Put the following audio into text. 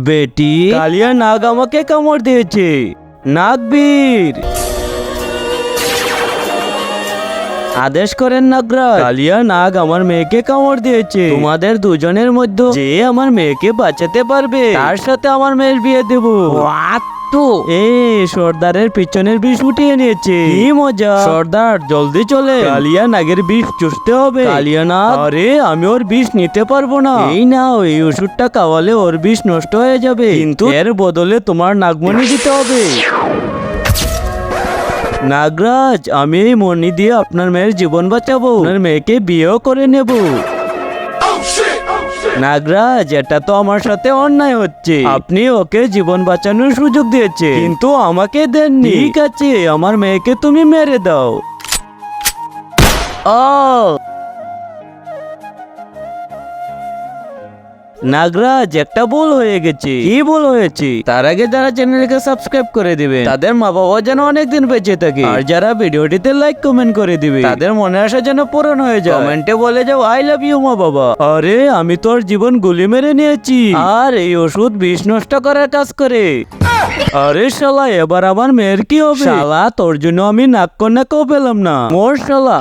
বেটি, কালিয়া নাগ আমাকে কামড় দিয়েছে। নাগবীর, আদেশ করেন নাগরাজ। কালিয়া নাগ আমার মেয়েকে কামড় দিয়েছে। তোমাদের দুজনের মধ্যে যে আমার মেয়েকে বাঁচাতে পারবে তার সাথে আমার মেয়ের বিয়ে দেবো। সর্দারের পিছনের বিষ উঠিয়ে নিয়েছে। কি মজা! সর্দার জলদি চলে, কালিয়া নাগের বিষ চুষতে হবে। কালিয়া নাগ, আরে আমি ওর বিষ নিতে পারবো না। এই নাও, এই ওষুধটা খাওয়ালে ওর বিষ নষ্ট হয়ে যাবে, কিন্তু এর বদলে তোমার নাগমণি দিতে হবে। নাগরাজ, আমি এই মণি দিয়ে আপনার মেয়ের জীবন বাঁচাবো, আপনার মেয়েকে বিয়েও করে নেব। নাগরাজ, এটা তো আমার সাথে অন্যায় হচ্ছে। আপনি ওকে জীবন বাঁচানোর সুযোগ দিয়েছে, কিন্তু আমাকে দেননি। ঠিক আছে, আমার মেয়েকে তুমি মেরে দাও। নাগরাজ, একটা ভুল হয়ে গেছে। কি ভুল হয়েছে? তার আগে যারা চ্যানেলকে সাবস্ক্রাইব করে দিবে তাদের মা বাবা যেন অনেকদিন বেঁচে থাকে, আর যারা ভিডিওটিতে লাইক কমেন্ট করে দিবে তাদের মনে আসা যেন পূরণ হয়ে যায়। কমেন্টে বলে যাও আই লাভ ইউ মা বাবা। আরে, আমি তোর জীবন গুলি মেরে নিয়েছি, আর এই ওষুধ বিষ নষ্ট করার কাজ করে। আরে শালা, এবার আমার মেয়ের কি হবে? শালা, তোর জন্য আমি নাগ কন্যাকেও পেলাম না। মোর শালা।